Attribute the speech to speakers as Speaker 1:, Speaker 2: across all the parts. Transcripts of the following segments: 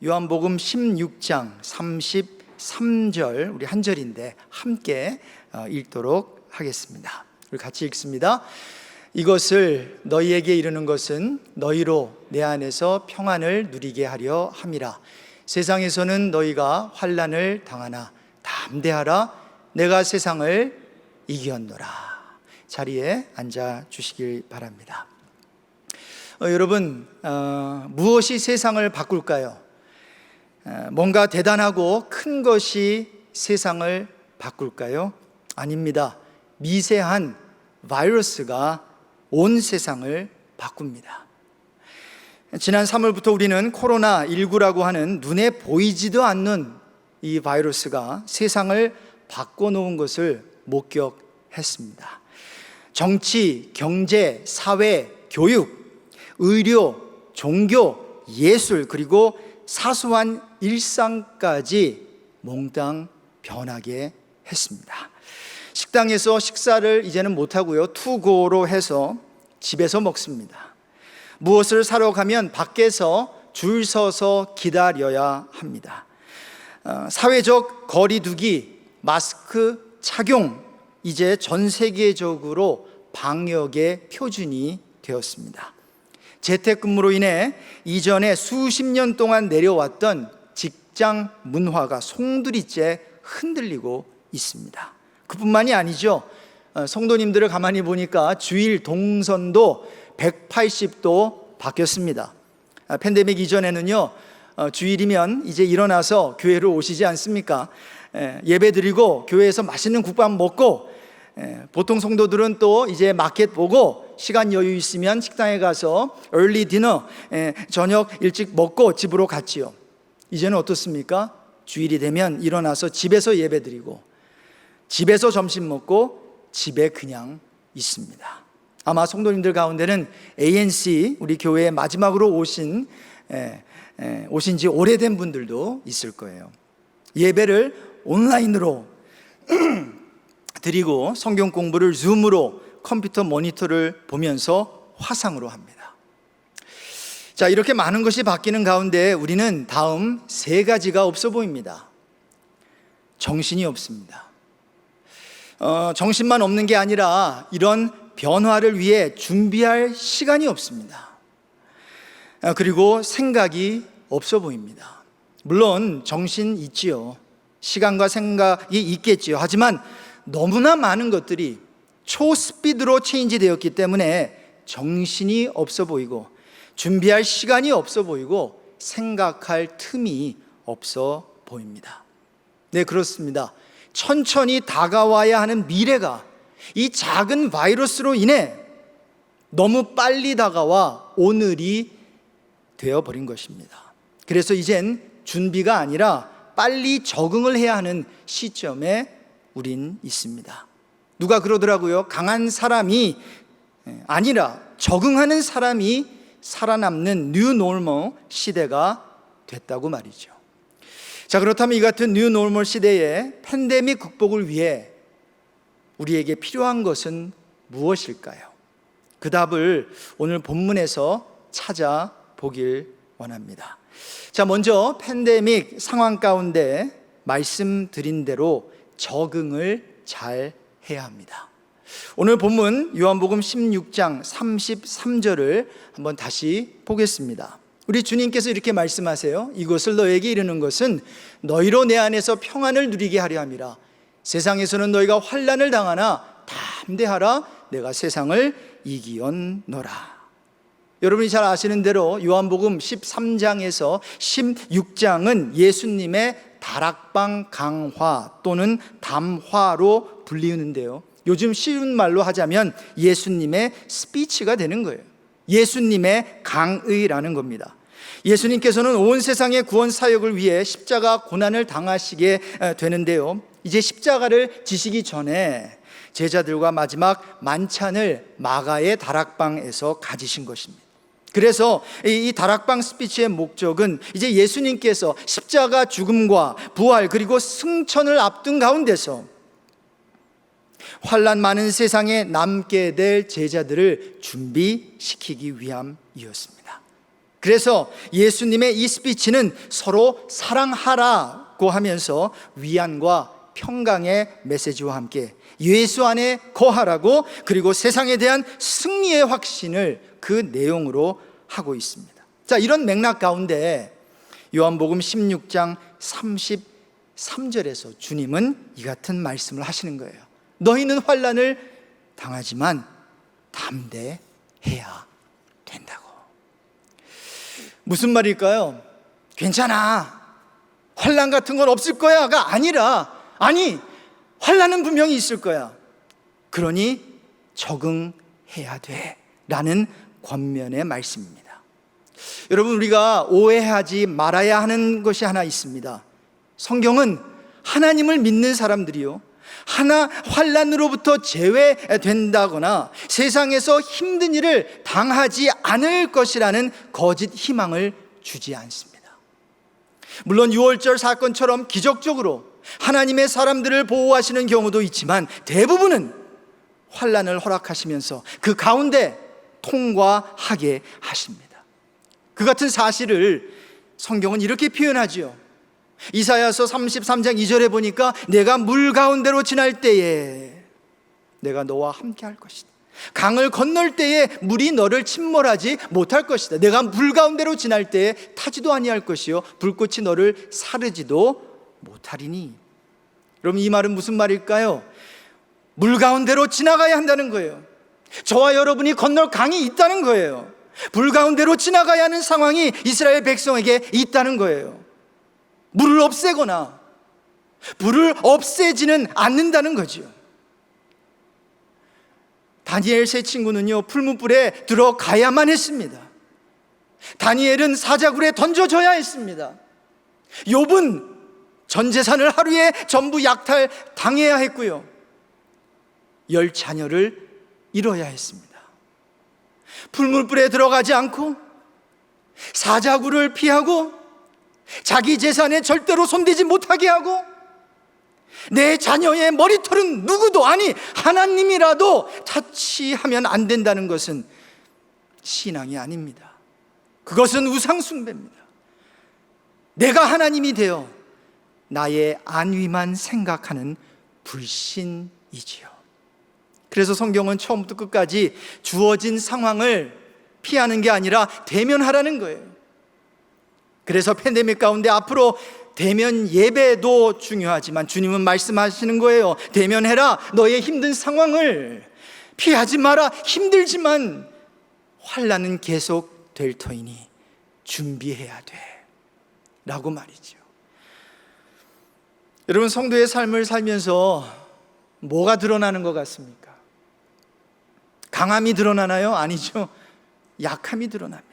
Speaker 1: 요한복음 16장 33절, 우리 한 절인데 함께 읽도록 하겠습니다. 우리 같이 읽습니다. 이것을 너희에게 이르는 것은 너희로 내 안에서 평안을 누리게 하려 함이라. 세상에서는 너희가 환난을 당하나 담대하라. 내가 세상을 이기었노라. 자리에 앉아 주시길 바랍니다. 여러분, 무엇이 세상을 바꿀까요? 뭔가 대단하고 큰 것이 세상을 바꿀까요? 아닙니다. 미세한 바이러스가 온 세상을 바꿉니다. 지난 3월부터 우리는 코로나19라고 하는 눈에 보이지도 않는 이 바이러스가 세상을 바꿔놓은 것을 목격했습니다. 정치, 경제, 사회, 교육, 의료, 종교, 예술, 그리고 사소한 일상까지 몽땅 변하게 했습니다. 식당에서 식사를 이제는 못하고요, 투고로 해서 집에서 먹습니다. 무엇을 사러 가면 밖에서 줄 서서 기다려야 합니다. 사회적 거리두기, 마스크 착용, 이제 전 세계적으로 방역의 표준이 되었습니다. 재택근무로 인해 이전에 수십 년 동안 내려왔던 직장 문화가 송두리째 흔들리고 있습니다. 그뿐만이 아니죠. 성도님들을 가만히 보니까 주일 동선도 180도 바뀌었습니다. 팬데믹 이전에는요, 주일이면 이제 일어나서 교회로 오시지 않습니까? 예배 드리고 교회에서 맛있는 국밥 먹고, 보통 성도들은 또 이제 마켓 보고 시간 여유 있으면 식당에 가서 early dinner, 저녁 일찍 먹고 집으로 갔지요. 이제는 어떻습니까? 주일이 되면 일어나서 집에서 예배 드리고 집에서 점심 먹고 집에 그냥 있습니다. 아마 성도님들 가운데는 ANC, 우리 교회에 마지막으로 오신 지 오래된 분들도 있을 거예요. 예배를 온라인으로 드리고 성경 공부를 줌으로, 컴퓨터 모니터를 보면서 화상으로 합니다. 자, 이렇게 많은 것이 바뀌는 가운데 우리는 다음 세 가지가 없어 보입니다. 정신이 없습니다. 정신만 없는 게 아니라 이런 변화를 위해 준비할 시간이 없습니다. 그리고 생각이 없어 보입니다. 물론 정신 있지요. 시간과 생각이 있겠지요. 하지만 너무나 많은 것들이 초스피드로 체인지 되었기 때문에 정신이 없어 보이고 준비할 시간이 없어 보이고 생각할 틈이 없어 보입니다. 네, 그렇습니다. 천천히 다가와야 하는 미래가 이 작은 바이러스로 인해 너무 빨리 다가와 오늘이 되어버린 것입니다. 그래서 이젠 준비가 아니라 빨리 적응을 해야 하는 시점에 우린 있습니다. 누가 그러더라고요. 강한 사람이 아니라 적응하는 사람이 살아남는 뉴 노멀 시대가 됐다고 말이죠. 자, 그렇다면 이 같은 뉴 노멀 시대에 팬데믹 극복을 위해 우리에게 필요한 것은 무엇일까요? 그 답을 오늘 본문에서 찾아보길 원합니다. 자, 먼저 팬데믹 상황 가운데 말씀드린 대로 적응을 잘 해야 합니다. 오늘 본문 요한복음 16장 33절을 한번 다시 보겠습니다. 우리 주님께서 이렇게 말씀하세요. 이것을 너에게 이르는 것은 너희로 내 안에서 평안을 누리게 하려 함이라. 세상에서는 너희가 환난을 당하나 담대하라. 내가 세상을 이기었노라. 여러분이 잘 아시는 대로 요한복음 13장에서 16장은 예수님의 다락방 강화 또는 담화로 불리는데요, 요즘 쉬운 말로 하자면 예수님의 스피치가 되는 거예요. 예수님의 강의라는 겁니다. 예수님께서는 온 세상의 구원 사역을 위해 십자가 고난을 당하시게 되는데요, 이제 십자가를 지시기 전에 제자들과 마지막 만찬을 마가의 다락방에서 가지신 것입니다. 그래서 이 다락방 스피치의 목적은 이제 예수님께서 십자가 죽음과 부활 그리고 승천을 앞둔 가운데서 환난 많은 세상에 남게 될 제자들을 준비시키기 위함이었습니다. 그래서 예수님의 이 스피치는 서로 사랑하라고 하면서 위안과 평강의 메시지와 함께 예수 안에 거하라고, 그리고 세상에 대한 승리의 확신을 그 내용으로 하고 있습니다. 자, 이런 맥락 가운데 요한복음 16장 33절에서 주님은 이 같은 말씀을 하시는 거예요. 너희는 환난을 당하지만 담대해야 된다고. 무슨 말일까요? 괜찮아, 환난 같은 건 없을 거야가 아니라, 아니, 환난은 분명히 있을 거야, 그러니 적응해야 돼 라는 권면의 말씀입니다. 여러분, 우리가 오해하지 말아야 하는 것이 하나 있습니다. 성경은 하나님을 믿는 사람들이요, 환난으로부터 제외된다거나 세상에서 힘든 일을 당하지 않을 것이라는 거짓 희망을 주지 않습니다. 물론 유월절 사건처럼 기적적으로 하나님의 사람들을 보호하시는 경우도 있지만 대부분은 환난을 허락하시면서 그 가운데 통과하게 하십니다. 그 같은 사실을 성경은 이렇게 표현하지요. 이사야서 33장 2절에 보니까 내가 물 가운데로 지날 때에 내가 너와 함께 할 것이다. 강을 건널 때에 물이 너를 침몰하지 못할 것이다. 내가 물 가운데로 지날 때에 타지도 아니할 것이요 불꽃이 너를 사르지도 못하리니. 여러분, 이 말은 무슨 말일까요? 물 가운데로 지나가야 한다는 거예요. 저와 여러분이 건널 강이 있다는 거예요. 물 가운데로 지나가야 하는 상황이 이스라엘 백성에게 있다는 거예요. 물을 없애거나 불을 없애지는 않는다는 거죠. 다니엘 세 친구는요, 풀무불에 들어가야만 했습니다. 다니엘은 사자굴에 던져져야 했습니다. 욥은 전 재산을 하루에 전부 약탈 당해야 했고요, 10 자녀를 잃어야 했습니다. 풀무불에 들어가지 않고 사자굴을 피하고 자기 재산에 절대로 손대지 못하게 하고 내 자녀의 머리털은 누구도, 아니 하나님이라도 터치하면 안 된다는 것은 신앙이 아닙니다. 그것은 우상숭배입니다. 내가 하나님이 되어 나의 안위만 생각하는 불신이지요. 그래서 성경은 처음부터 끝까지 주어진 상황을 피하는 게 아니라 대면하라는 거예요. 그래서 팬데믹 가운데 앞으로 대면 예배도 중요하지만 주님은 말씀하시는 거예요. 대면해라. 너의 힘든 상황을 피하지 마라. 힘들지만 환난은 계속 될 터이니 준비해야 돼 라고 말이죠. 여러분, 성도의 삶을 살면서 뭐가 드러나는 것 같습니까? 강함이 드러나나요? 아니죠. 약함이 드러납니다.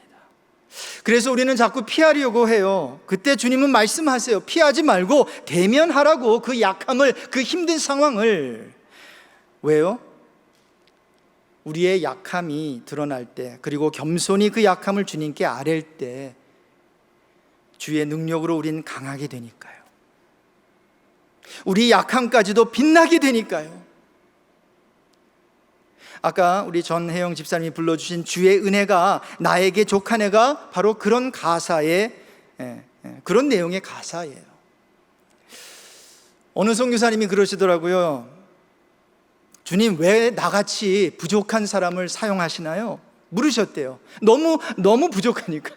Speaker 1: 그래서 우리는 자꾸 피하려고 해요. 그때 주님은 말씀하세요. 피하지 말고 대면하라고, 그 약함을, 그 힘든 상황을. 왜요? 우리의 약함이 드러날 때, 그리고 겸손히 그 약함을 주님께 아랠 때 주의 능력으로 우리는 강하게 되니까요. 우리 약함까지도 빛나게 되니까요. 아까 우리 전혜영 집사님이 불러주신 주의 은혜가 나에게 족하네가 바로 그런 가사의, 그런 내용의 가사예요. 어느 선교사님이 그러시더라고요. 주님, 왜 나같이 부족한 사람을 사용하시나요? 물으셨대요. 너무 부족하니까.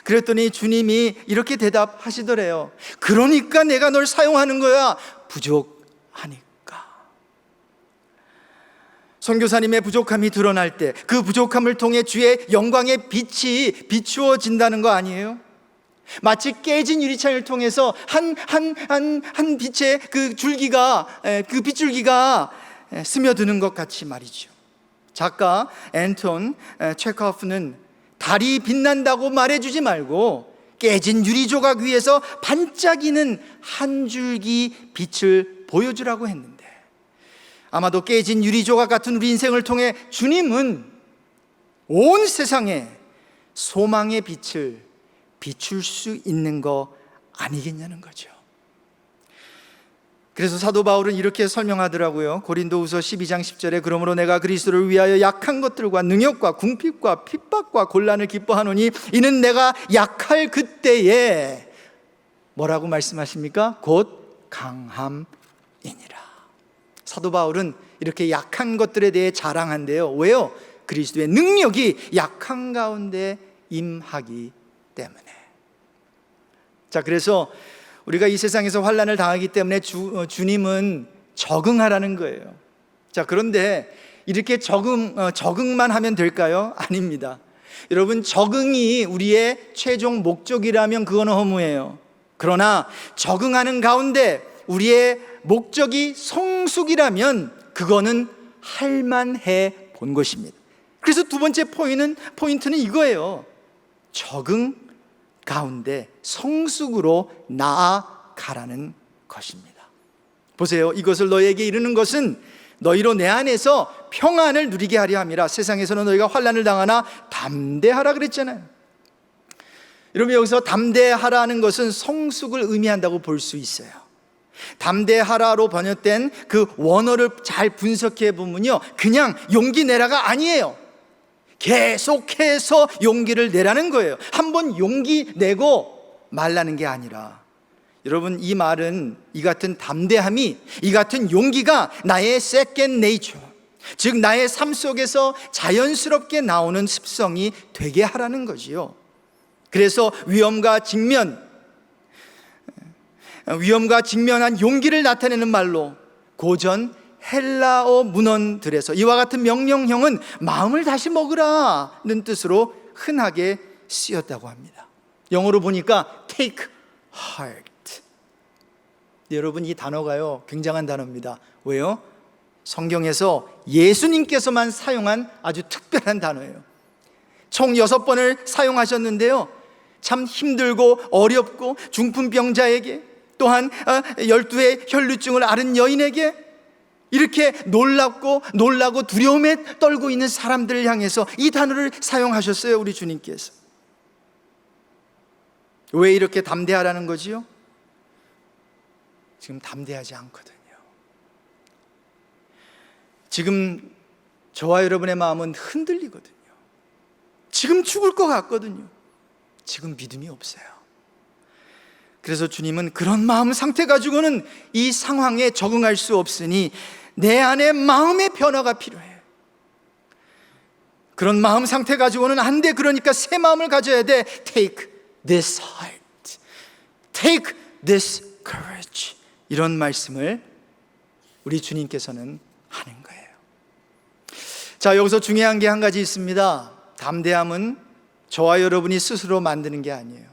Speaker 1: 그랬더니 주님이 이렇게 대답하시더래요. 그러니까 내가 널 사용하는 거야. 부족하니까. 선교사님의 부족함이 드러날 때 그 부족함을 통해 주의 영광의 빛이 비추어진다는 거 아니에요? 마치 깨진 유리창을 통해서 한 빛의 그 줄기가, 그 빗줄기가 스며드는 것 같이 말이죠. 작가 앤톤 체코프는 달이 빛난다고 말해주지 말고 깨진 유리 조각 위에서 반짝이는 한 줄기 빛을 보여주라고 했는데, 아마도 깨진 유리 조각 같은 우리 인생을 통해 주님은 온 세상에 소망의 빛을 비출 수 있는 거 아니겠냐는 거죠. 그래서 사도 바울은 이렇게 설명하더라고요. 고린도후서 12장 10절에 그러므로 내가 그리스도를 위하여 약한 것들과 능욕과 궁핍과 핍박과 곤란을 기뻐하노니 이는 내가 약할 그때에 뭐라고 말씀하십니까? 곧 강함이니라. 사도 바울은 이렇게 약한 것들에 대해 자랑한대요. 왜요? 그리스도의 능력이 약한 가운데 임하기 때문에. 자, 그래서 우리가 이 세상에서 환난을 당하기 때문에 주님은 적응하라는 거예요. 자, 그런데 이렇게 적응만 하면 될까요? 아닙니다. 여러분, 적응이 우리의 최종 목적이라면 그거는 허무해요. 그러나 적응하는 가운데 우리의 목적이 성숙이라면 그거는 할만해 본 것입니다. 그래서 두 번째 포인트는 이거예요. 적응 가운데 성숙으로 나아가라는 것입니다. 보세요. 이것을 너희에게 이르는 것은 너희로 내 안에서 평안을 누리게 하려 함이라. 세상에서는 너희가 환난을 당하나 담대하라 그랬잖아요. 여러분, 여기서 담대하라는 것은 성숙을 의미한다고 볼 수 있어요. 담대하라로 번역된 그 원어를 잘 분석해 보면요, 그냥 용기 내라가 아니에요. 계속해서 용기를 내라는 거예요. 한번 용기 내고 말라는 게 아니라, 여러분, 이 말은 이 같은 담대함이, 이 같은 용기가 나의 second nature, 즉 나의 삶 속에서 자연스럽게 나오는 습성이 되게 하라는 거지요. 그래서 위험과 직면한 용기를 나타내는 말로 고전 헬라어 문헌들에서 이와 같은 명령형은 마음을 다시 먹으라는 뜻으로 흔하게 쓰였다고 합니다. 영어로 보니까 take heart. 여러분, 이 단어가요 굉장한 단어입니다. 왜요? 성경에서 예수님께서만 사용한 아주 특별한 단어예요. 총 6번을 사용하셨는데요, 참 힘들고 어렵고 중풍병자에게, 또한 12의 혈루증을 앓은 여인에게, 이렇게 놀라고 두려움에 떨고 있는 사람들을 향해서 이 단어를 사용하셨어요. 우리 주님께서. 왜 이렇게 담대하라는 거지요? 지금 담대하지 않거든요. 지금 저와 여러분의 마음은 흔들리거든요. 지금 죽을 것 같거든요. 지금 믿음이 없어요. 그래서 주님은 그런 마음 상태 가지고는 이 상황에 적응할 수 없으니 내 안에 마음의 변화가 필요해. 그런 마음 상태 가지고는 안 돼. 그러니까 새 마음을 가져야 돼. Take this heart, take this courage. 이런 말씀을 우리 주님께서는 하는 거예요. 자, 여기서 중요한 게 한 가지 있습니다. 담대함은 저와 여러분이 스스로 만드는 게 아니에요.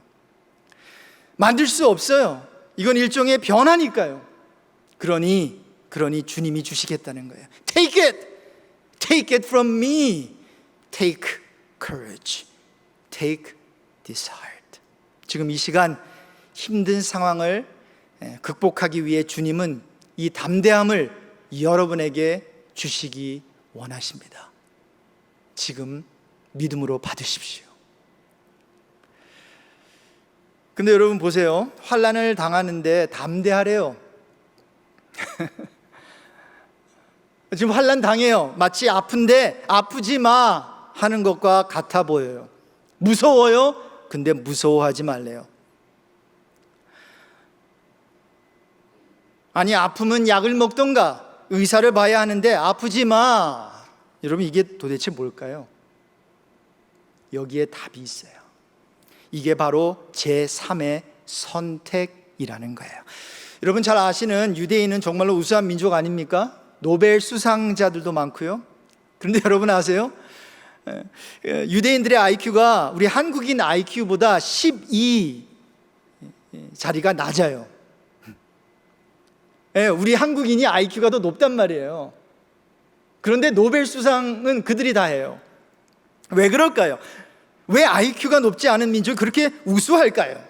Speaker 1: 만들 수 없어요. 이건 일종의 변화니까요. 그러니 주님이 주시겠다는 거예요. Take it from me. Take courage. Take this heart. 지금 이 시간 힘든 상황을 극복하기 위해 주님은 이 담대함을 여러분에게 주시기 원하십니다. 지금 믿음으로 받으십시오. 근데 여러분 보세요. 환난을 당하는데 담대하래요. 지금 환난 당해요. 마치 아픈데 아프지 마 하는 것과 같아 보여요. 무서워요. 근데 무서워하지 말래요. 아니, 아프면 약을 먹던가 의사를 봐야 하는데 아프지 마. 여러분, 이게 도대체 뭘까요? 여기에 답이 있어요. 이게 바로 제3의 선택이라는 거예요. 여러분 잘 아시는 유대인은 정말로 우수한 민족 아닙니까? 노벨 수상자들도 많고요. 그런데 여러분 아세요? 유대인들의 IQ가 우리 한국인 IQ보다 12 자리가 낮아요. 우리 한국인이 IQ가 더 높단 말이에요. 그런데 노벨 수상은 그들이 다 해요. 왜 그럴까요? 왜 IQ가 높지 않은 민족이 그렇게 우수할까요?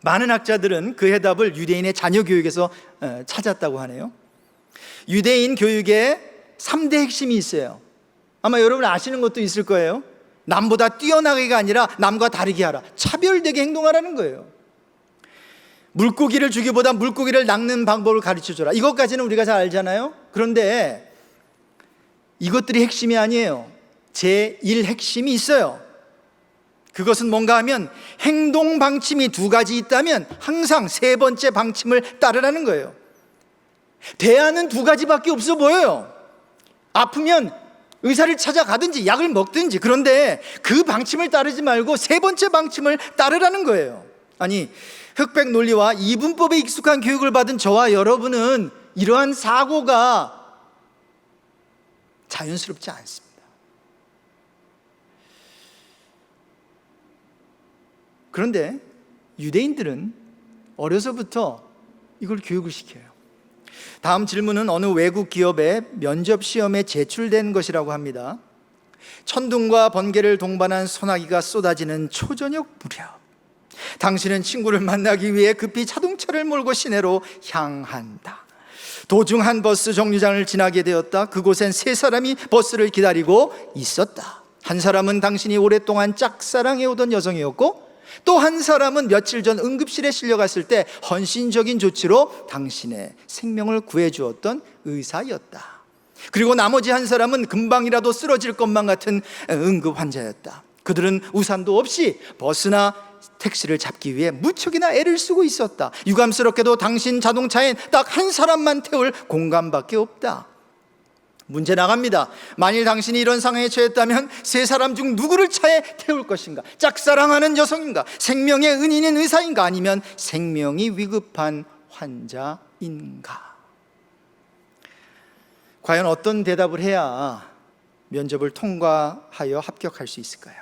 Speaker 1: 많은 학자들은 그 해답을 유대인의 자녀 교육에서 찾았다고 하네요. 유대인 교육에 3대 핵심이 있어요. 아마 여러분 아시는 것도 있을 거예요. 남보다 뛰어나기가 아니라 남과 다르게 하라, 차별되게 행동하라는 거예요. 물고기를 주기보다 물고기를 낚는 방법을 가르쳐줘라. 이것까지는 우리가 잘 알잖아요. 그런데 이것들이 핵심이 아니에요. 제1 핵심이 있어요. 그것은 뭔가 하면 행동 방침이 2가지 있다면 항상 3번째 방침을 따르라는 거예요. 대안은 2가지밖에 없어 보여요. 아프면 의사를 찾아가든지 약을 먹든지. 그런데 그 방침을 따르지 말고 3번째 방침을 따르라는 거예요. 아니, 흑백 논리와 이분법에 익숙한 교육을 받은 저와 여러분은 이러한 사고가 자연스럽지 않습니다. 그런데 유대인들은 어려서부터 이걸 교육을 시켜요. 다음 질문은 어느 외국 기업의 면접 시험에 제출된 것이라고 합니다. 천둥과 번개를 동반한 소나기가 쏟아지는 초저녁 무렵, 당신은 친구를 만나기 위해 급히 자동차를 몰고 시내로 향한다. 도중 한 버스 정류장을 지나게 되었다. 그곳엔 3사람이 버스를 기다리고 있었다. 한 사람은 당신이 오랫동안 짝사랑해오던 여성이었고, 또 한 사람은 며칠 전 응급실에 실려갔을 때 헌신적인 조치로 당신의 생명을 구해주었던 의사였다. 그리고 나머지 한 사람은 금방이라도 쓰러질 것만 같은 응급 환자였다. 그들은 우산도 없이 버스나 택시를 잡기 위해 무척이나 애를 쓰고 있었다. 유감스럽게도 당신 자동차엔 딱 한 사람만 태울 공간밖에 없다. 문제 나갑니다. 만일 당신이 이런 상황에 처했다면 3사람 중 누구를 차에 태울 것인가? 짝사랑하는 여성인가? 생명의 은인인 의사인가? 아니면 생명이 위급한 환자인가? 과연 어떤 대답을 해야 면접을 통과하여 합격할 수 있을까요?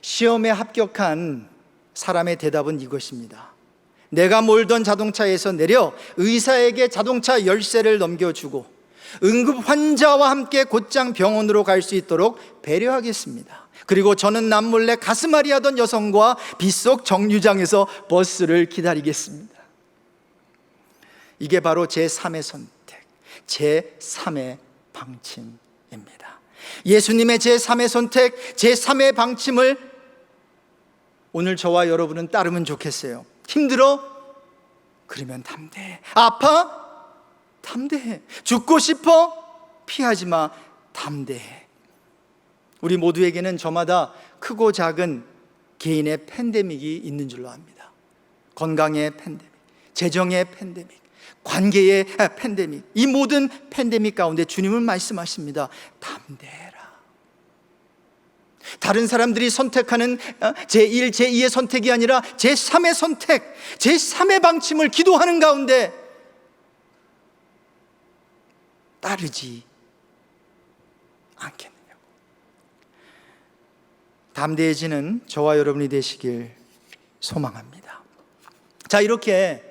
Speaker 1: 시험에 합격한 사람의 대답은 이것입니다. 내가 몰던 자동차에서 내려 의사에게 자동차 열쇠를 넘겨주고 응급 환자와 함께 곧장 병원으로 갈 수 있도록 배려하겠습니다. 그리고 저는 남몰래 가슴앓이 하던 여성과 빗속 정류장에서 버스를 기다리겠습니다. 이게 바로 제3의 선택, 제3의 방침입니다. 예수님의 제3의 선택, 제3의 방침을 오늘 저와 여러분은 따르면 좋겠어요. 힘들어? 그러면 담대해. 아파? 담대해. 죽고 싶어? 피하지 마. 담대해. 우리 모두에게는 저마다 크고 작은 개인의 팬데믹이 있는 줄로 압니다. 건강의 팬데믹, 재정의 팬데믹, 관계의 팬데믹. 이 모든 팬데믹 가운데 주님은 말씀하십니다. 담대해라. 다른 사람들이 선택하는 제1, 제2의 선택이 아니라 제3의 선택, 제3의 방침을 기도하는 가운데 따르지 않겠느냐고. 담대해지는 저와 여러분이 되시길 소망합니다. 자, 이렇게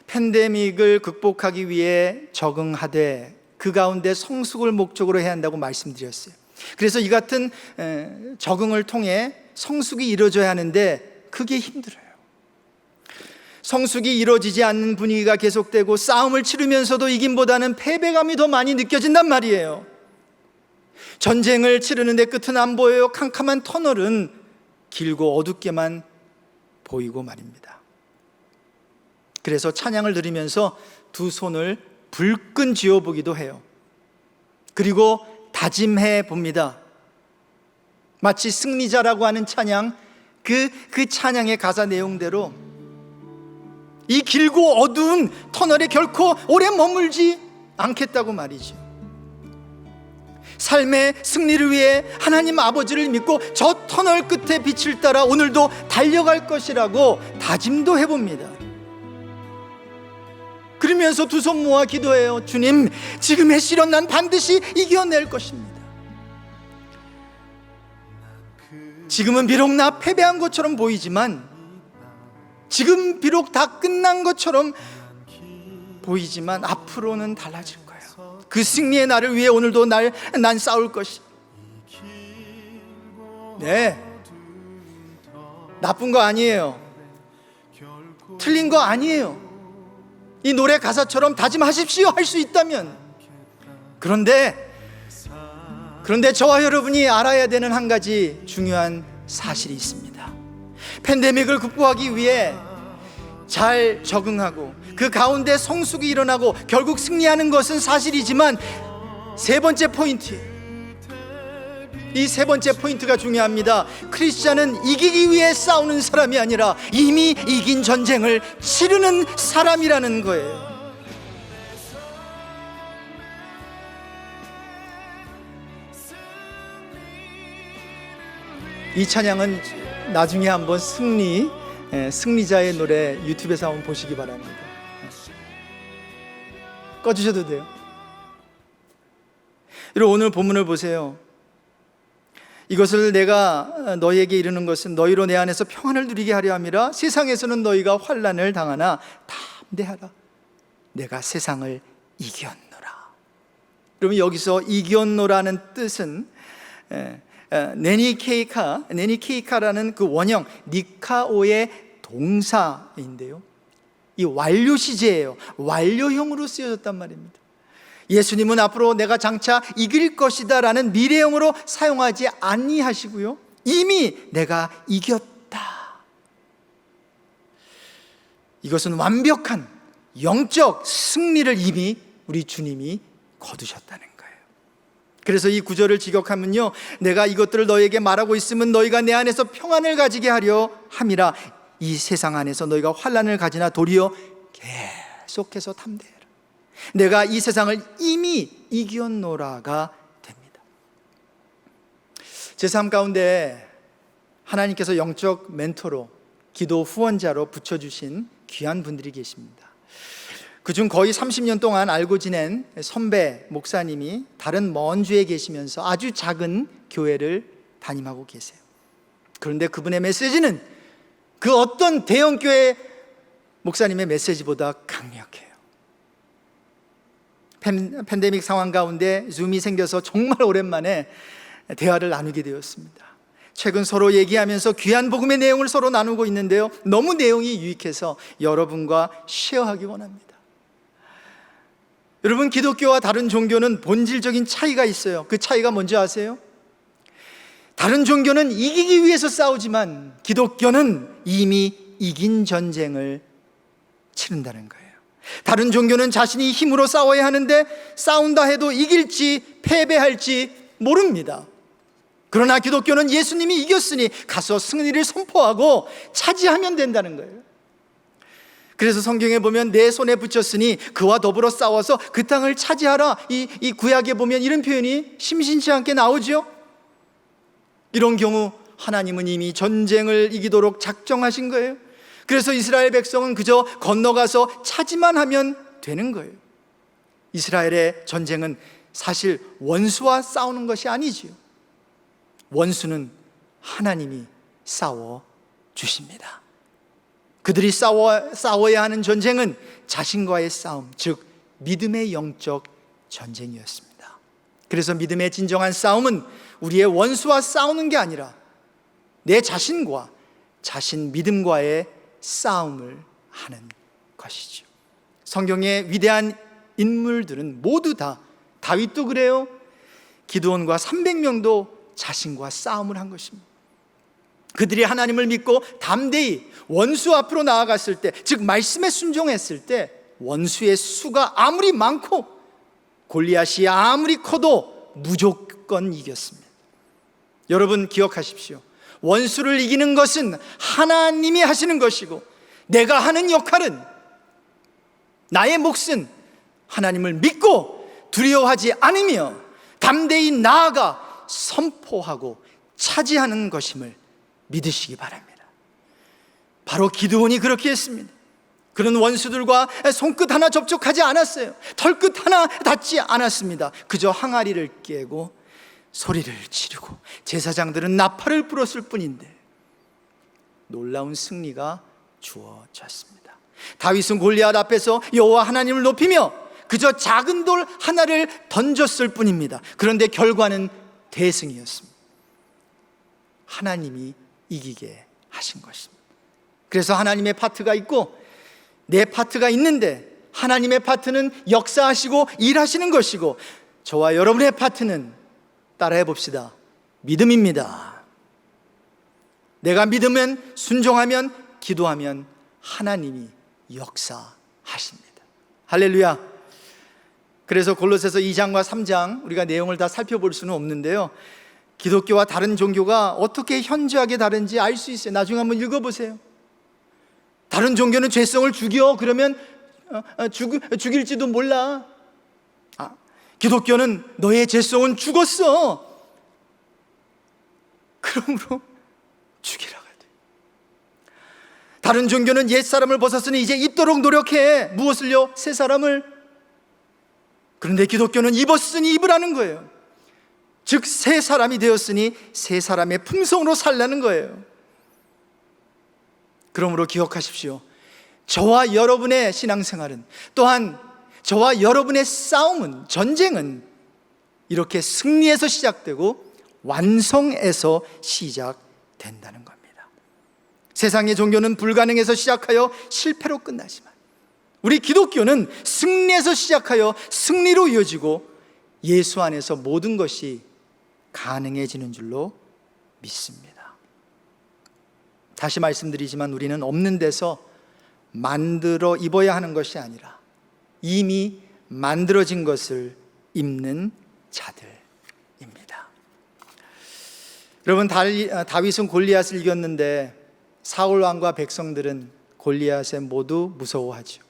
Speaker 1: 팬데믹을 극복하기 위해 적응하되 그 가운데 성숙을 목적으로 해야 한다고 말씀드렸어요. 그래서 이 같은 적응을 통해 성숙이 이루어져야 하는데 그게 힘들어요. 성숙이 이루어지지 않는 분위기가 계속되고 싸움을 치르면서도 이김보다는 패배감이 더 많이 느껴진단 말이에요. 전쟁을 치르는데 끝은 안 보여요. 캄캄한 터널은 길고 어둡게만 보이고 말입니다. 그래서 찬양을 들으면서 2 손을 불끈 쥐어보기도 해요. 그리고 다짐해 봅니다. 마치 승리자라고 하는 찬양, 그 찬양의 가사 내용대로 이 길고 어두운 터널에 결코 오래 머물지 않겠다고 말이죠. 삶의 승리를 위해 하나님 아버지를 믿고 저 터널 끝에 빛을 따라 오늘도 달려갈 것이라고 다짐도 해봅니다. 그러면서 2 손 모아 기도해요. 주님, 지금의 시련 난 반드시 이겨낼 것입니다. 지금은 비록 나 패배한 것처럼 보이지만, 지금 비록 다 끝난 것처럼 보이지만 앞으로는 달라질 거예요. 그 승리의 날을 위해 오늘도 난 싸울 것이. 네, 나쁜 거 아니에요. 틀린 거 아니에요. 이 노래 가사처럼 다짐하십시오 할 수 있다면. 그런데 저와 여러분이 알아야 되는 한 가지 중요한 사실이 있습니다. 팬데믹을 극복하기 위해 잘 적응하고 그 가운데 성숙이 일어나고 결국 승리하는 것은 사실이지만 세 번째 포인트, 이 세 번째 포인트가 중요합니다. 크리스찬은 이기기 위해 싸우는 사람이 아니라 이미 이긴 전쟁을 치르는 사람이라는 거예요. 이 찬양은 나중에 한번 승리자의 노래 유튜브에서 한번 보시기 바랍니다. 꺼주셔도 돼요. 여러분, 오늘 본문을 보세요. 이것을 내가 너희에게 이르는 것은 너희로 내 안에서 평안을 누리게 하려 함이라. 세상에서는 너희가 환난을 당하나 담대하라. 내가 세상을 이겼노라. 여러분, 여기서 이겼노라는 뜻은 네니케이카라는 그 원형 니카오의 동사인데요, 이 완료 시제예요. 완료형으로 쓰여졌단 말입니다. 예수님은 앞으로 내가 장차 이길 것이다 라는 미래형으로 사용하지 아니하시고요, 이미 내가 이겼다. 이것은 완벽한 영적 승리를 이미 우리 주님이 거두셨다는 거예요. 그래서 이 구절을 직역하면요, 내가 이것들을 너희에게 말하고 있으면 너희가 내 안에서 평안을 가지게 하려 함이라. 이 세상 안에서 너희가 환난을 가지나 도리어 계속해서 담대해라. 내가 이 세상을 이미 이겼노라가 됩니다. 제 삶 가운데 하나님께서 영적 멘토로, 기도 후원자로 붙여주신 귀한 분들이 계십니다. 그중 거의 30년 동안 알고 지낸 선배 목사님이 다른 먼 주에 계시면서 아주 작은 교회를 담임하고 계세요. 그런데 그분의 메시지는 그 어떤 대형 교회 목사님의 메시지보다 강력해요. 팬데믹 상황 가운데 줌이 생겨서 정말 오랜만에 대화를 나누게 되었습니다. 최근 서로 얘기하면서 귀한 복음의 내용을 서로 나누고 있는데요, 너무 내용이 유익해서 여러분과 쉐어하기 원합니다. 여러분, 기독교와 다른 종교는 본질적인 차이가 있어요. 그 차이가 뭔지 아세요? 다른 종교는 이기기 위해서 싸우지만 기독교는 이미 이긴 전쟁을 치른다는 거예요. 다른 종교는 자신이 힘으로 싸워야 하는데 싸운다 해도 이길지 패배할지 모릅니다. 그러나 기독교는 예수님이 이겼으니 가서 승리를 선포하고 차지하면 된다는 거예요. 그래서 성경에 보면 내 손에 붙였으니 그와 더불어 싸워서 그 땅을 차지하라, 이 구약에 보면 이런 표현이 심심치 않게 나오죠. 이런 경우 하나님은 이미 전쟁을 이기도록 작정하신 거예요. 그래서 이스라엘 백성은 그저 건너가서 차지만 하면 되는 거예요. 이스라엘의 전쟁은 사실 원수와 싸우는 것이 아니지요. 원수는 하나님이 싸워 주십니다. 그들이 싸워야 하는 전쟁은 자신과의 싸움, 즉 믿음의 영적 전쟁이었습니다. 그래서 믿음의 진정한 싸움은 우리의 원수와 싸우는 게 아니라 내 자신과 자신 믿음과의 싸움을 하는 것이죠. 성경의 위대한 인물들은 모두 다, 다윗도 그래요, 기드온과 300명도 자신과 싸움을 한 것입니다. 그들이 하나님을 믿고 담대히 원수 앞으로 나아갔을 때, 즉 말씀에 순종했을 때 원수의 수가 아무리 많고 골리앗이 아무리 커도 무조건 이겼습니다. 여러분 기억하십시오. 원수를 이기는 것은 하나님이 하시는 것이고 내가 하는 역할은, 나의 몫은 하나님을 믿고 두려워하지 않으며 담대히 나아가 선포하고 차지하는 것임을 믿으시기 바랍니다. 바로 기드온이 그렇게 했습니다. 그는 원수들과 손끝 하나 접촉하지 않았어요. 털끝 하나 닿지 않았습니다. 그저 항아리를 깨고 소리를 지르고 제사장들은 나팔을 불었을 뿐인데 놀라운 승리가 주어졌습니다. 다윗은 골리앗 앞에서 여호와 하나님을 높이며 그저 작은 돌 하나를 던졌을 뿐입니다. 그런데 결과는 대승이었습니다. 하나님이 이기게 하신 것입니다. 그래서 하나님의 파트가 있고 내 파트가 있는데, 하나님의 파트는 역사하시고 일하시는 것이고 저와 여러분의 파트는, 따라해 봅시다, 믿음입니다. 내가 믿으면, 순종하면, 기도하면 하나님이 역사하십니다. 할렐루야. 그래서 골로새서 2장과 3장 우리가 내용을 다 살펴볼 수는 없는데요, 기독교와 다른 종교가 어떻게 현저하게 다른지 알 수 있어요. 나중에 한번 읽어보세요. 다른 종교는 죄성을 죽여, 그러면 죽일지도 몰라. 기독교는 너의 죄성은 죽었어, 그러므로 죽이라고 돼. 다른 종교는 옛사람을 벗었으니 이제 입도록 노력해. 무엇을요? 새 사람을. 그런데 기독교는 입었으니 입으라는 거예요. 즉 새 사람이 되었으니 새 사람의 품성으로 살라는 거예요. 그러므로 기억하십시오. 저와 여러분의 신앙생활은, 또한 저와 여러분의 싸움은, 전쟁은 이렇게 승리에서 시작되고 완성에서 시작된다는 겁니다. 세상의 종교는 불가능에서 시작하여 실패로 끝나지만 우리 기독교는 승리에서 시작하여 승리로 이어지고 예수 안에서 모든 것이 가능해지는 줄로 믿습니다. 다시 말씀드리지만 우리는 없는 데서 만들어 입어야 하는 것이 아니라 이미 만들어진 것을 입는 자들입니다. 여러분, 다윗은 골리앗을 이겼는데 사울 왕과 백성들은 골리앗에 모두 무서워하죠.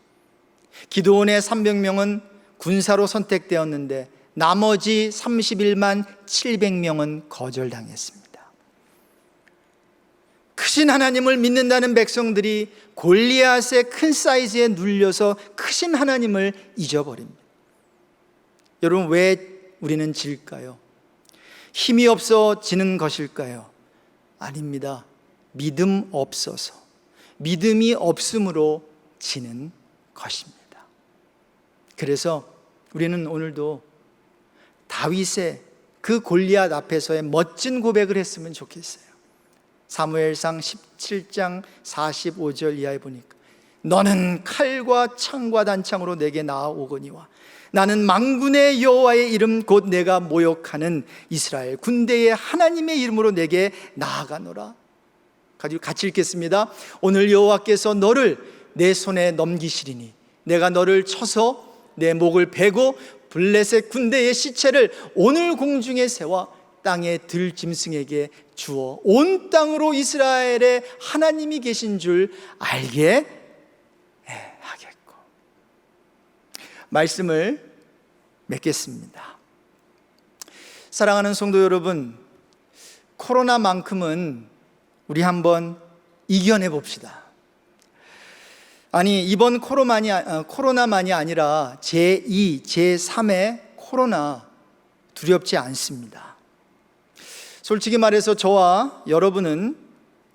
Speaker 1: 기드온의 300명은 군사로 선택되었는데 나머지 31만 700명은 거절당했습니다. 크신 하나님을 믿는다는 백성들이 골리앗의 큰 사이즈에 눌려서 크신 하나님을 잊어버립니다. 여러분, 왜 우리는 질까요? 힘이 없어 지는 것일까요? 아닙니다. 믿음 없어서, 믿음이 없음으로 지는 것입니다. 그래서 우리는 오늘도 다윗의 그 골리앗 앞에서의 멋진 고백을 했으면 좋겠어요. 사무엘상 17장 45절 이하에 보니까 너는 칼과 창과 단창으로 내게 나아오거니와 나는 만군의 여호와의 이름 곧 내가 모욕하는 이스라엘 군대의 하나님의 이름으로 내게 나아가노라. 같이 읽겠습니다. 오늘 여호와께서 너를 내 손에 넘기시리니 내가 너를 쳐서 내 목을 베고 블레셋 군대의 시체를 오늘 공중에 세워 땅의 들짐승에게 주어 온 땅으로 이스라엘의 하나님이 계신 줄 알게 하겠고. 말씀을 맺겠습니다. 사랑하는 성도 여러분, 코로나만큼은 우리 한번 이겨내 봅시다. 아니, 이번 코로나만이 아니라 제2, 제3의 코로나 두렵지 않습니다. 솔직히 말해서 저와 여러분은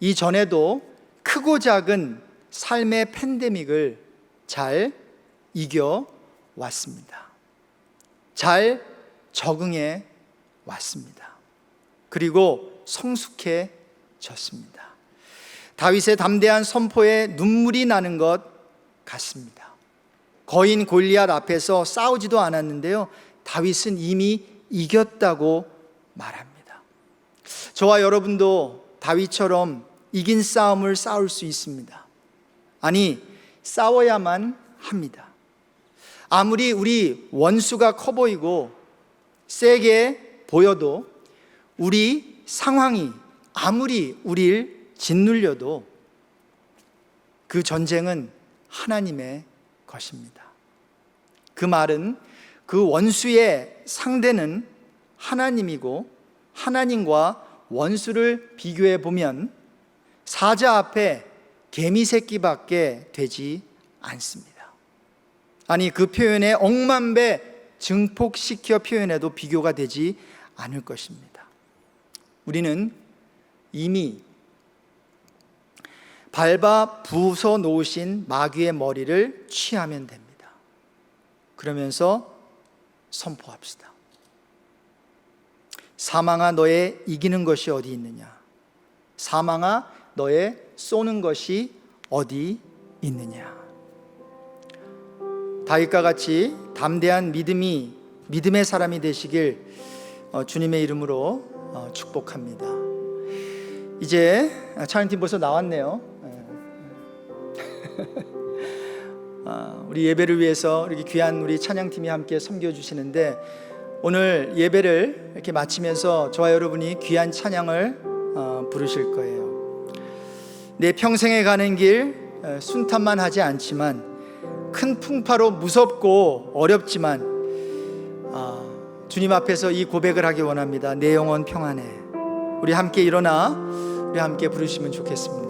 Speaker 1: 이전에도 크고 작은 삶의 팬데믹을 잘 이겨왔습니다. 잘 적응해 왔습니다. 그리고 성숙해졌습니다. 다윗의 담대한 선포에 눈물이 나는 것 같습니다. 거인 골리앗 앞에서 싸우지도 않았는데요, 다윗은 이미 이겼다고 말합니다. 저와 여러분도 다윗처럼 이긴 싸움을 싸울 수 있습니다. 아니, 싸워야만 합니다. 아무리 우리 원수가 커 보이고 세게 보여도, 우리 상황이 아무리 우리를 짓눌려도 그 전쟁은 하나님의 것입니다. 그 말은 그 원수의 상대는 하나님이고, 하나님과 원수를 비교해 보면 사자 앞에 개미 새끼밖에 되지 않습니다. 아니, 그 표현에 억만배 증폭시켜 표현해도 비교가 되지 않을 것입니다. 우리는 이미 밟아 부숴 놓으신 마귀의 머리를 취하면 됩니다. 그러면서 선포합시다. 사망아, 너의 이기는 것이 어디 있느냐? 사망아, 너의 쏘는 것이 어디 있느냐? 다윗과 같이 담대한 믿음의 사람이 되시길 주님의 이름으로 축복합니다. 이제 찬양팀 벌써 나왔네요. 우리 예배를 위해서 이렇게 귀한 우리 찬양팀이 함께 섬겨주시는데, 오늘 예배를 이렇게 마치면서 저와 여러분이 귀한 찬양을 부르실 거예요. 내 평생에 가는 길 순탄만 하지 않지만, 큰 풍파로 무섭고 어렵지만 주님 앞에서 이 고백을 하기 원합니다. 내 영혼 평안해. 우리 함께 일어나 우리 함께 부르시면 좋겠습니다.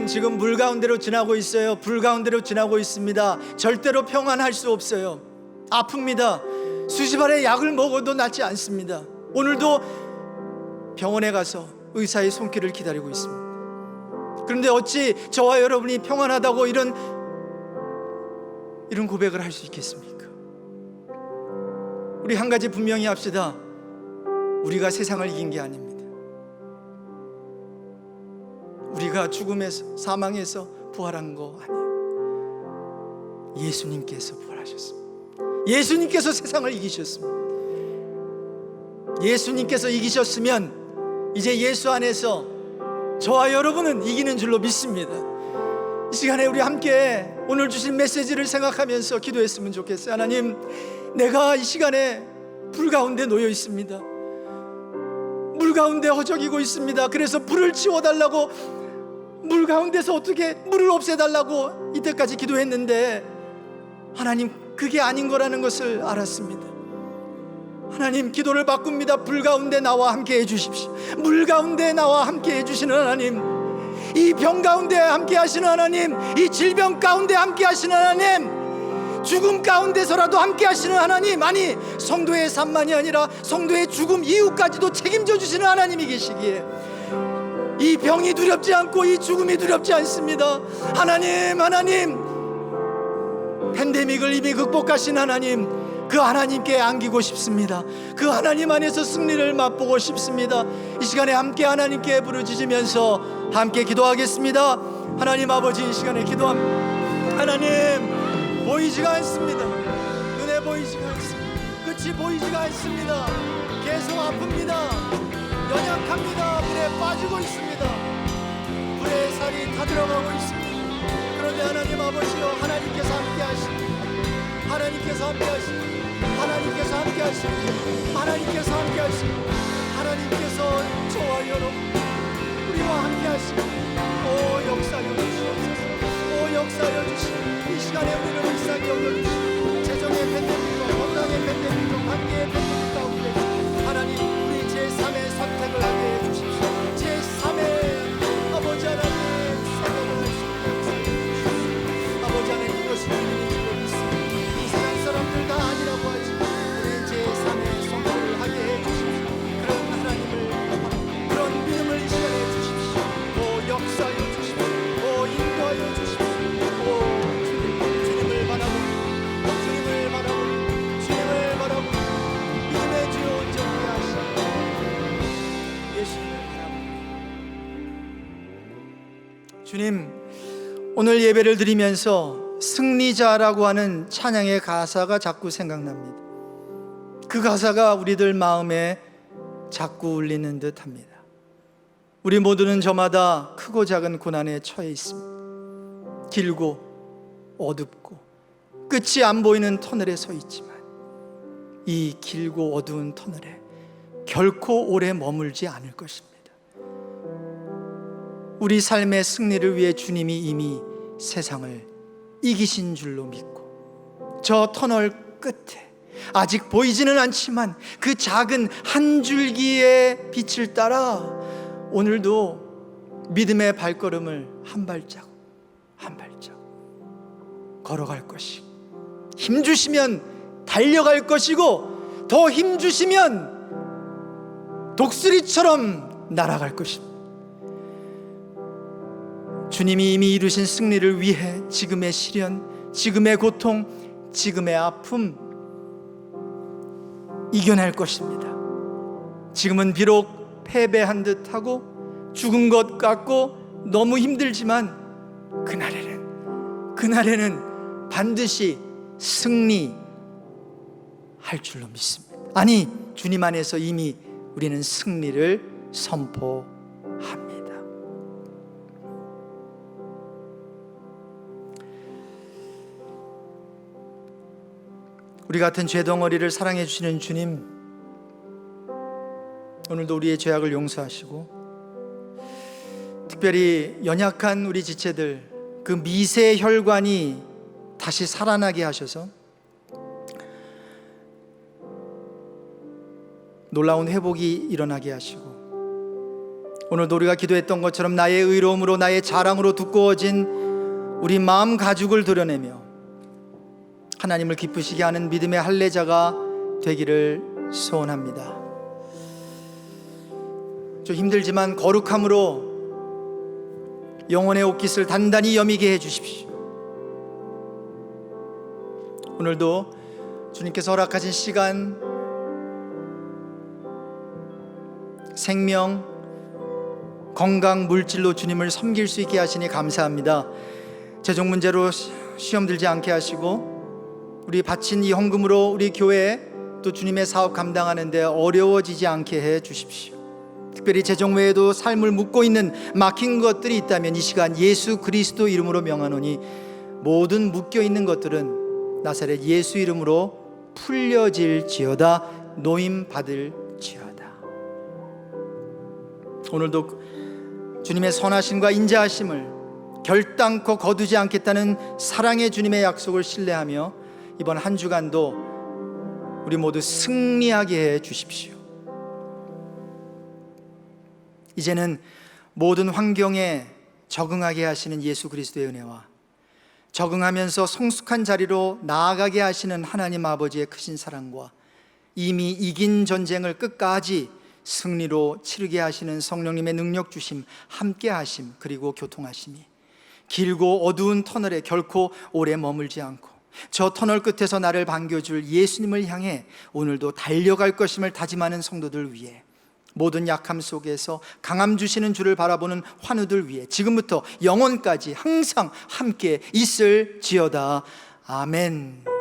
Speaker 1: 여러분 지금 물 가운데로 지나고 있어요. 불 가운데로 지나고 있습니다. 절대로 평안할 수 없어요. 아픕니다. 수십 알의 약을 먹어도 낫지 않습니다. 오늘도 병원에 가서 의사의 손길을 기다리고 있습니다. 그런데 어찌 저와 여러분이 평안하다고 이런 고백을 할 수 있겠습니까? 우리 한 가지 분명히 합시다. 우리가 세상을 이긴 게 아닙니다. 우리가 죽음에서, 사망에서 부활한 거 아니에요. 예수님께서 부활하셨습니다. 예수님께서 세상을 이기셨습니다. 예수님께서 이기셨으면 이제 예수 안에서 저와 여러분은 이기는 줄로 믿습니다. 이 시간에 우리 함께 오늘 주신 메시지를 생각하면서 기도했으면 좋겠어요. 하나님, 내가 이 시간에 불 가운데 놓여 있습니다. 물 가운데 허덕이고 있습니다. 그래서 불을 치워달라고, 물 가운데서 어떻게 물을 없애달라고 이때까지 기도했는데 하나님, 그게 아닌 거라는 것을 알았습니다. 하나님, 기도를 바꿉니다. 불 가운데 나와 함께 해주십시오. 물 가운데 나와 함께 해주시는 하나님, 이 병 가운데 함께 하시는 하나님, 이 질병 가운데 함께 하시는 하나님, 죽음 가운데서라도 함께 하시는 하나님, 아니 성도의 삶만이 아니라 성도의 죽음 이후까지도 책임져 주시는 하나님이 계시기에 이 병이 두렵지 않고 이 죽음이 두렵지 않습니다. 하나님, 팬데믹을 이미 극복하신 하나님, 그 하나님께 안기고 싶습니다. 그 하나님 안에서 승리를 맛보고 싶습니다. 이 시간에 함께 하나님께 부르짖으면서 함께 기도하겠습니다. 하나님 아버지, 이 시간에 기도합니다. 하나님, 보이지가 않습니다. 눈에 보이지가 않습니다. 끝이 보이지가 않습니다. 계속 아픕니다. 연약합니다. 물에 빠지고 있습니다. 불의 살이 다 들어가고 있습니다. 그런데 하나님 아버지여, 하나님께서 함께 하십니다. 하나님께서 함께 하십니다. 하나님께서 함께 하십니다. 하나님께서 함께 하십니다. 하나님께서 저와 여러분, 우리와 함께 하십니다. 오, 역사여 주시옵소서. 오, 역사여 주시옵소서. 이 시간에 우리를 일상에 여겨주시고 재정의 팬데믹과 건강의 팬데믹과 관계의 팬데믹 가운데 하나님, 우리 제3의 선택을 하게 해주십시오. 제3의 아버지 하나님 생각을 할 수 있게 해주십시오. 아버지 하나님, 이것이 우리의 줄로 믿습니다. 이 세상 사람들 다 아니라고 하지만 우리 제3의 선택을 하게 해주십시오. 그런 하나님을 바라봅니다. 그런 믿음을 이 시간에 주십시오. 오, 역사여 주십시오. 오, 인도하여 주십시오. 오, 주님을 바라봅니다. 주님을 바라봅니다. 주님을 바라봅니다. 믿음의 주여 온전히 하시옵소서. 예수님을 바라봅니다. 주님, 오늘 예배를 드리면서 승리자라고 하는 찬양의 가사가 자꾸 생각납니다. 그 가사가 우리들 마음에 자꾸 울리는 듯 합니다. 우리 모두는 저마다 크고 작은 고난에 처해 있습니다. 길고 어둡고 끝이 안 보이는 터널에 서 있지만 이 길고 어두운 터널에 결코 오래 머물지 않을 것입니다. 우리 삶의 승리를 위해 주님이 이미 세상을 이기신 줄로 믿고 저 터널 끝에 아직 보이지는 않지만 그 작은 한 줄기의 빛을 따라 오늘도 믿음의 발걸음을 한 발자국 한 발자국 걸어갈 것이고, 힘주시면 달려갈 것이고, 더 힘주시면 독수리처럼 날아갈 것입니다. 주님이 이미 이루신 승리를 위해 지금의 시련, 지금의 고통, 지금의 아픔 이겨낼 것입니다. 지금은 비록 패배한 듯하고 죽은 것 같고 너무 힘들지만 그날에는 반드시 승리할 줄로 믿습니다. 아니, 주님 안에서 이미 우리는 승리를 선포합니다. 우리 같은 죄덩어리를 사랑해 주시는 주님, 오늘도 우리의 죄악을 용서하시고 특별히 연약한 우리 지체들, 그 미세 혈관이 다시 살아나게 하셔서 놀라운 회복이 일어나게 하시고 오늘도 우리가 기도했던 것처럼 나의 의로움으로, 나의 자랑으로 두꺼워진 우리 마음 가죽을 드러내며 하나님을 기쁘시게 하는 믿음의 할례자가 되기를 소원합니다. 좀 힘들지만 거룩함으로 영혼의 옷깃을 단단히 여미게 해주십시오. 오늘도 주님께서 허락하신 시간, 생명, 건강, 물질로 주님을 섬길 수 있게 하시니 감사합니다. 재정 문제로 시험 들지 않게 하시고, 우리 바친 이 헌금으로 우리 교회 또 주님의 사업 감당하는데 어려워지지 않게 해 주십시오. 특별히 재정 외에도 삶을 묻고 있는 막힌 것들이 있다면 이 시간 예수 그리스도 이름으로 명하노니 모든 묶여 있는 것들은 나사렛 예수 이름으로 풀려질지어다, 노임 받을지어다. 오늘도 주님의 선하심과 인자하심을 결단코 거두지 않겠다는 사랑의 주님의 약속을 신뢰하며 이번 한 주간도 우리 모두 승리하게 해 주십시오. 이제는 모든 환경에 적응하게 하시는 예수 그리스도의 은혜와 적응하면서 성숙한 자리로 나아가게 하시는 하나님 아버지의 크신 사랑과 이미 이긴 전쟁을 끝까지 승리로 치르게 하시는 성령님의 능력 주심, 함께 하심, 그리고 교통하심이 길고 어두운 터널에 결코 오래 머물지 않고 저 터널 끝에서 나를 반겨줄 예수님을 향해 오늘도 달려갈 것임을 다짐하는 성도들 위해, 모든 약함 속에서 강함 주시는 주를 바라보는 환우들 위해 지금부터 영원까지 항상 함께 있을지어다. 아멘.